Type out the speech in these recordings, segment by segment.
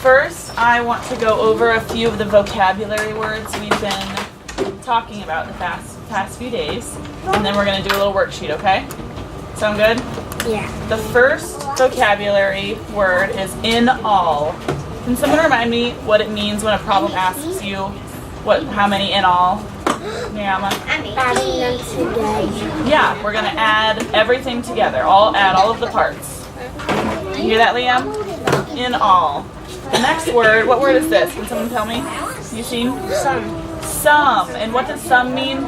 First, I want to go over a few of the vocabulary words we've been talking about the past few days, and then we're going to do a little worksheet, okay? Sound good? Yeah. The first vocabulary word is in all. Can someone remind me what it means when a problem asks you how many in all? Miyama? Adding them together. Yeah, we're going to add everything together. Add all of the parts. You hear that, Liam? In all. The next word, what word is this? Can someone tell me? You seen? Some. And what does some mean?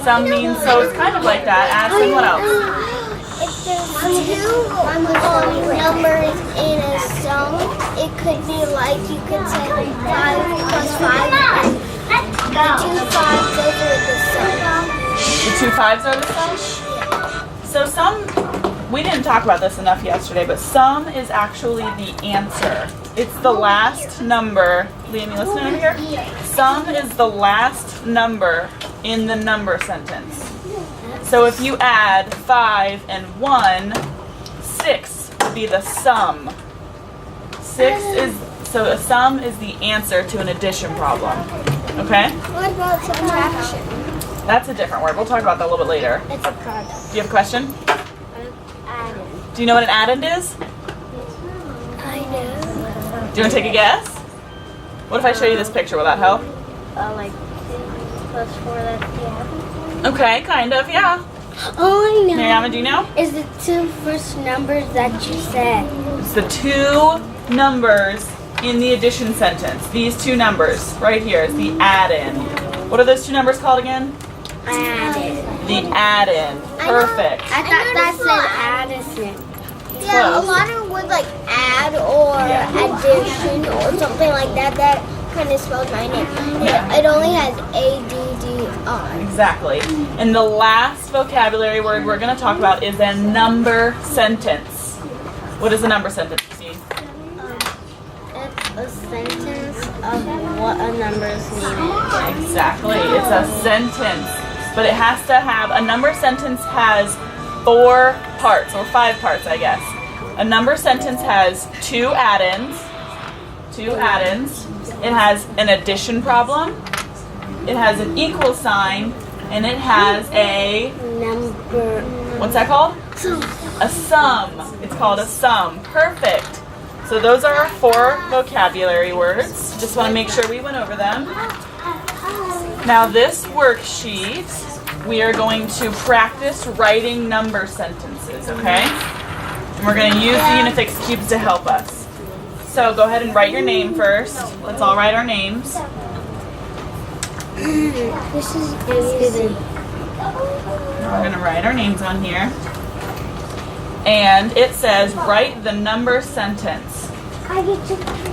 Some means, so it's kind of like that. As and what else? If there's two numbers in a sum, it could be like, you could say 5 plus 5, and the 2 5s over the sum. The 2 5s are the sum? So some, we didn't talk about this enough yesterday, but sum is actually the answer. It's the last number. Liam, you listening over here? Sum is the last number in the number sentence. So if you add 5 and 1, 6 would be the sum. So a sum is the answer to an addition problem. Okay? What about subtraction? That's a different word. We'll talk about that a little bit later. It's a product. Do you have a question? Added. Do you know what an addend is? I know. Do you want to take a guess? What if I show you this picture? Will that help? Like 2 plus 4, that's the addend. Okay, kind of, yeah. Oh, I know. Mariama, do you know? Is the 2 first numbers that you said. It's the 2 numbers in the addition sentence. These 2 numbers right here is the addend. What are those 2 numbers called again? Added. The addend. Perfect. I thought that said Addison. Yeah, a Close. lot of words like add or addition or something like that, that kind of spells my name. Yeah. It only has A-D-D-I. Exactly. And the last vocabulary word we're going to talk about is a number sentence. What is a number sentence, Steve? It's a sentence of what a number's name is. Exactly. It's a sentence. But it has to have, a number sentence has 4 parts, or 5 parts, I guess. A number sentence has 2 addends. It has an addition problem. It has an equal sign, and it has a Number. what's that called? A sum. It's called a sum. Perfect. So those are our 4 vocabulary words. Just want to make sure we went over them. Now this worksheet, we are going to practice writing number sentences, okay? And we're going to use the Unifix cubes to help us. So go ahead and write your name first. Let's all write our names. This is easy. We're going to write our names on here. And it says, write the number sentence.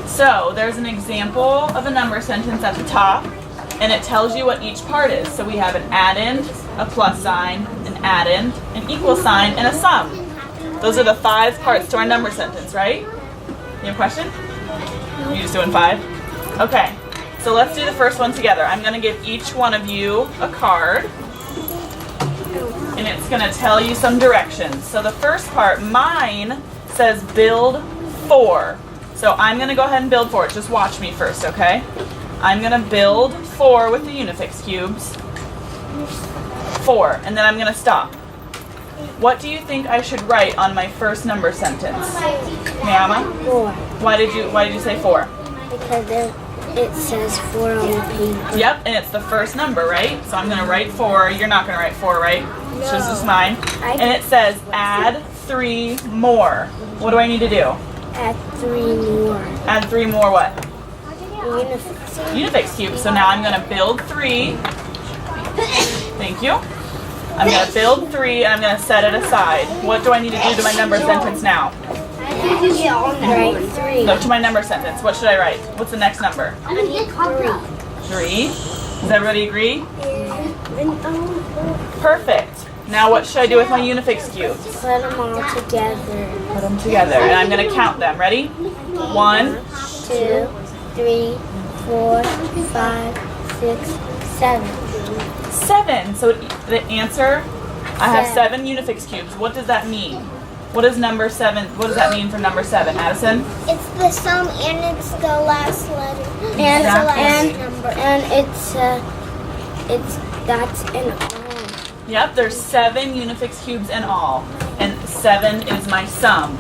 So there's an example of a number sentence at the top, and it tells you what each part is. So we have an addend, a plus sign, an addend, an equal sign, and a sum. Those are the 5 parts to our number sentence, right? You have a question? You just doing 5? Okay, so let's do the first one together. I'm going to give each one of you a card, and it's going to tell you some directions. So the first part, mine, says build 4. So I'm going to go ahead and build 4. Just watch me first, okay? I'm going to build 4 with the Unifix cubes. 4, and then I'm going to stop. What do you think I should write on my first number sentence? Miyama? 4. Why did you say 4? Because it says 4 on the paper. Yep, and it's the first number, right? So I'm going to write 4. You're not going to write 4, right? It's just mine. And it says add 3 more. What do I need to do? Add 3 more. Add 3 more what? Unifix. Unifix cubes. So now I'm going to build 3. Thank you. I'm going to build 3 and I'm going to set it aside. What do I need to do to my number sentence now? Write 3. No, to my number sentence. What should I write? What's the next number? 3. Does everybody agree? Perfect. Now what should I do with my Unifix cubes? Put them all together. Put them together. And I'm going to count them. Ready? 1, 2, 3, 4, 5, 6, 7. 7. So the answer, I have 7 Unifix cubes. What does that mean? What is number 7? What does that mean for number 7, Addison? It's the sum and it's the last letter. And It's the last number. That's an all. Yep, there's 7 Unifix cubes in all, and 7 is my sum.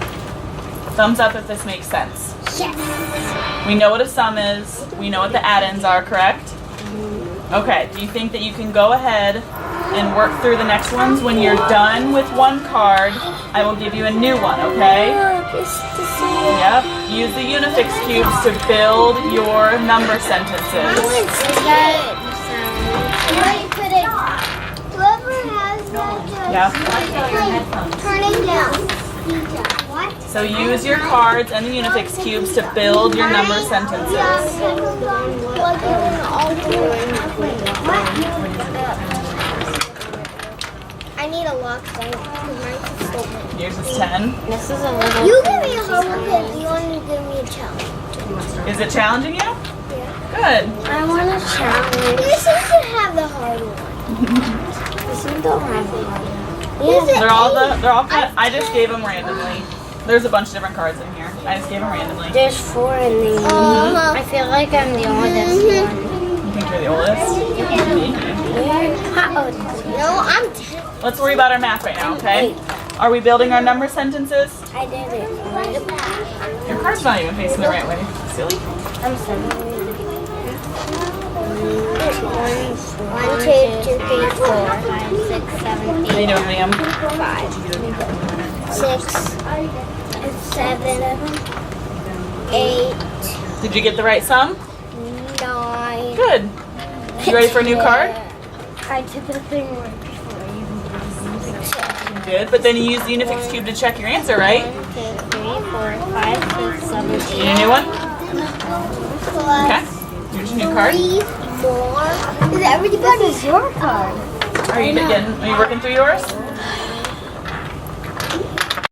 Thumbs up if this makes sense. Yes. We know what a sum is. We know what the add-ins are, correct? Okay, do you think that you can go ahead and work through the next ones? When you're done with one card, I will give you a new one, okay? Yep, use the Unifix cubes to build your number sentences. Whoever has that, Yeah. turn it down. What? So use your cards and the Unifix cubes to build your number sentences. I need a lock. Yours is 10. This is a little. You give me a homework and you want to give me a challenge. Is it challenging you? Yeah. Good. I want a challenge. This doesn't have the hard one. This one don't have one. They're all kind of, I just gave them randomly. There's a bunch of different cards in here. I just gave them randomly. There's 4 in these. Uh-huh. I feel like I'm the oldest one. You think you're the oldest? How old? No, I'm 10. Let's worry about our math right now, okay? Are we building our number sentences? I did it. Your card's not even facing the right way. Silly. I'm 7. 1, 2, 3, 4, 5, 6, 7, How you doing, Liam? 6, 7, 8, Did you get the right sum? 9. Good. You ready for a new card? I did the thing right before. Good, but then you use the Unifix cube to check your answer, right? 1, 2, 3, 4, 5, 6, 7, You need a 8. new one? Okay. Plus Here's your new card. 3 more. Is everybody's your card? Are you working through yours?